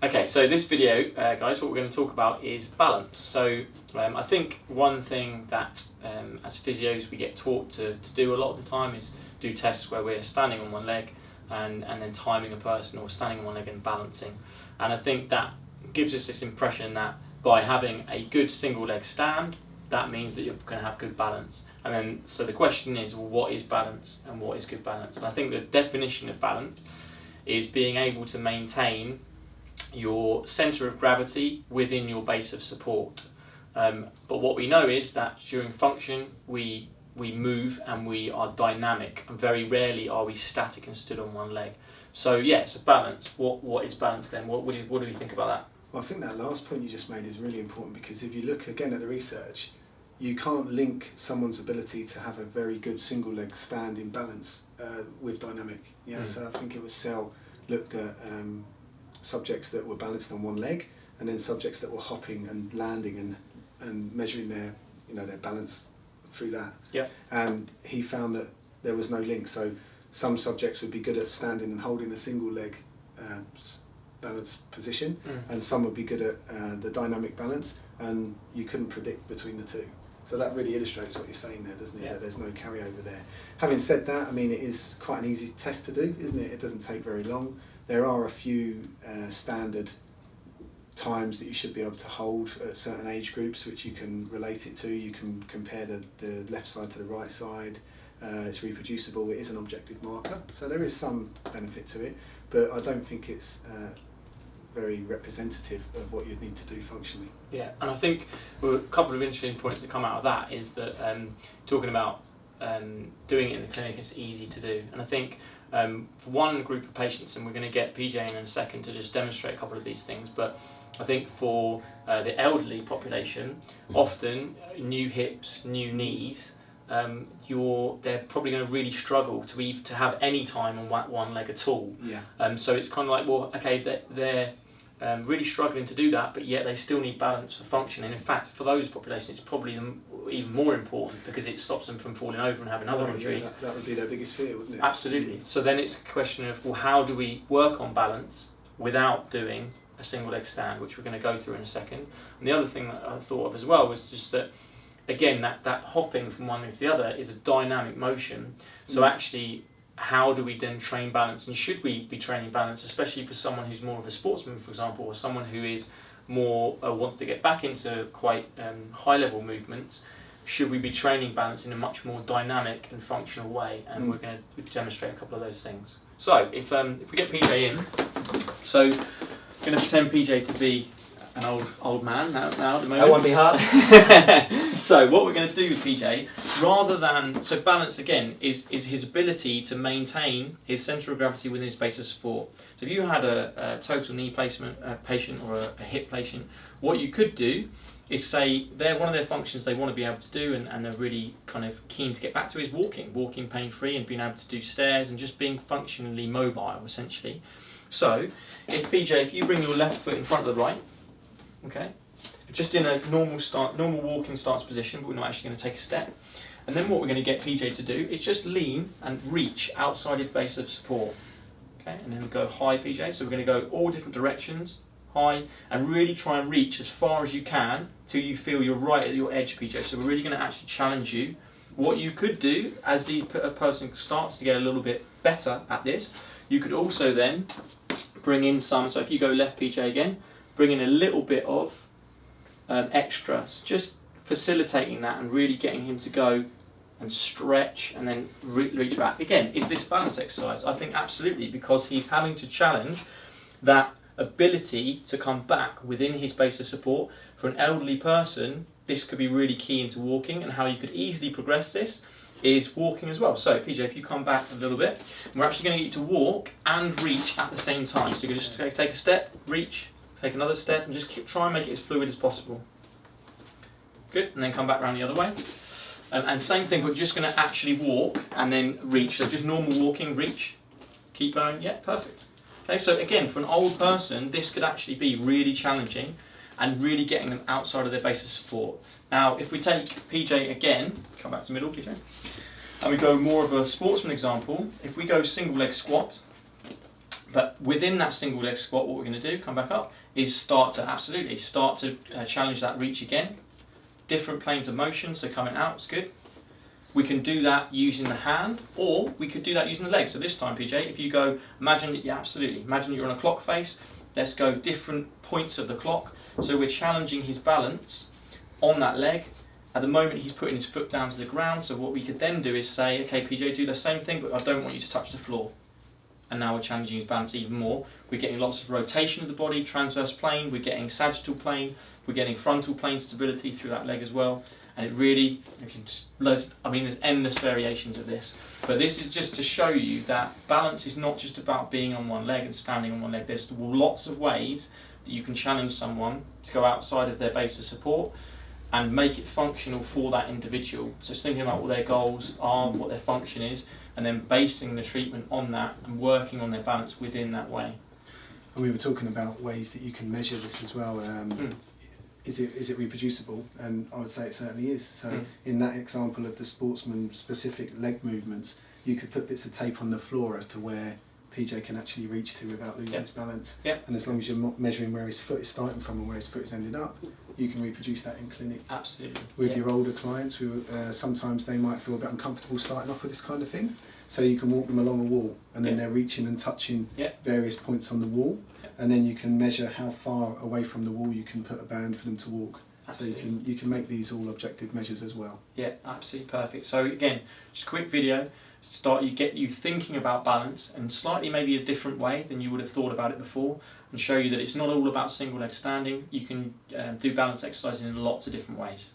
Okay, so this video, guys, what we're going to talk about is balance. So I think one thing that as physios we get taught to do a lot of the time is do tests where we're standing on one leg and then timing a person, or standing on one leg and balancing. And I think that gives us this impression that by having a good single leg stand, that means that you're going to have good balance. And then, so the question is, well, what is balance and what is good balance? And I think the definition of balance is being able to maintain your centre of gravity within your base of support. But what we know is that during function we move and we are dynamic, and very rarely are we static and stood on one leg. So yeah, so balance. What is balance, Glenn? What do we think about that? Well, I think that last point you just made is really important, because if you look again at the research, you can't link someone's ability to have a very good single leg stand in balance with dynamic. Yeah, so I think it was Sell looked at subjects that were balanced on one leg, and then subjects that were hopping and landing and measuring their balance through that. Yeah. And he found that there was no link. So some subjects would be good at standing and holding a single leg balanced position, and some would be good at the dynamic balance, and you couldn't predict between the two. So that really illustrates what you're saying there, doesn't it? Yeah. That there's no carryover there. Having said that, I mean, it is quite an easy test to do, isn't it? It doesn't take very long. There are a few standard times that you should be able to hold at certain age groups, which you can relate it to. You can compare the left side to the right side. It's reproducible. It is an objective marker, so there is some benefit to it, but I don't think it's very representative of what you'd need to do functionally. Yeah, and I think a couple of interesting points that come out of that is that talking about doing it in the clinic is easy to do, and I think for one group of patients, and we're going to get PJ in a second to just demonstrate a couple of these things, but I think for the elderly population, often new hips, new knees, they're probably going to really struggle to have any time on one leg at all. Yeah. So it's kind of like, well, okay, they're really struggling to do that, but yet they still need balance for function. And in fact, for those populations, it's probably even more important, because it stops them from falling over and having other injuries. Yeah, that would be their biggest fear, wouldn't it? Absolutely. So then it's a question of, well, how do we work on balance without doing a single leg stand, which we're going to go through in a second. And the other thing that I thought of as well was just that, again, that hopping from one leg to the other is a dynamic motion. So actually, how do we then train balance, and should we be training balance, especially for someone who's more of a sportsman, for example, or someone who is more wants to get back into quite high level movements? Should we be training balance in a much more dynamic and functional way? And we're going to demonstrate a couple of those things. So if we get PJ in, so I'm going to pretend PJ to be an old man now at the moment. That won't be hard. So what we're going to do with PJ, rather than, so balance again is his ability to maintain his centre of gravity within his base of support. So if you had a total knee placement patient or a hip patient, what you could do is say one of their functions they want to be able to do, and they're really kind of keen to get back to, is walking pain-free and being able to do stairs and just being functionally mobile, essentially. So if you bring your left foot in front of the right, okay, just in a normal walking stance position, but we're not actually going to take a step. And then what we're going to get PJ to do is just lean and reach outside of base of support. Okay, and then we go high, PJ. So we're going to go all different directions, high, and really try and reach as far as you can till you feel you're right at your edge, PJ. So we're really going to actually challenge you. What you could do as the person starts to get a little bit better at this, you could also then bring in some. So if you go left, PJ again, bring in a little bit of extra, so just facilitating that and really getting him to go and stretch and then reach back. Again, is this balance exercise? I think absolutely, because he's having to challenge that ability to come back within his base of support. For an elderly person, this could be really key into walking, and how you could easily progress this is walking as well. So PJ, if you come back a little bit, we're actually going to get you to walk and reach at the same time. So you can just take a step, reach, take another step, and just try and make it as fluid as possible. Good, and then come back around the other way. And same thing, but just going to actually walk and then reach. So just normal walking, reach, keep going. Yeah, perfect. Okay, so again, for an old person, this could actually be really challenging and really getting them outside of their base of support. Now, if we take PJ again, come back to the middle, PJ, and we go more of a sportsman example. If we go single leg squat, But within that single leg squat, what we're going to do, come back up, is start to challenge that reach again. Different planes of motion, so coming out is good. We can do that using the hand, or we could do that using the leg. So this time, PJ, if you go, imagine you're on a clock face. Let's go different points of the clock. So we're challenging his balance on that leg. At the moment, he's putting his foot down to the ground. So what we could then do is say, okay, PJ, do the same thing, but I don't want you to touch the floor. And now we're challenging his balance even more. We're getting lots of rotation of the body, transverse plane. We're getting sagittal plane. We're getting frontal plane stability through that leg as well. And it really, there's endless variations of this. But this is just to show you that balance is not just about being on one leg and standing on one leg. There's lots of ways that you can challenge someone to go outside of their base of support and make it functional for that individual. So it's thinking about what their goals are, what their function is, and then basing the treatment on that and working on their balance within that way. And we were talking about ways that you can measure this as well. Is it reproducible? And I would say it certainly is. So in that example of the sportsman specific leg movements, you could put bits of tape on the floor as to where PJ can actually reach to without losing his balance. And as long as you're not measuring where his foot is starting from and where his foot is ending up, you can reproduce that in clinic. Absolutely. With your older clients, who sometimes they might feel a bit uncomfortable starting off with this kind of thing. So you can walk them along a wall, and then they're reaching and touching various points on the wall. And then you can measure how far away from the wall you can put a band for them to walk. Absolutely. So you can make these all objective measures as well. Yeah, absolutely perfect. So again, just a quick video, get you thinking about balance in slightly maybe a different way than you would have thought about it before, and show you that it's not all about single leg standing. You can do balance exercises in lots of different ways.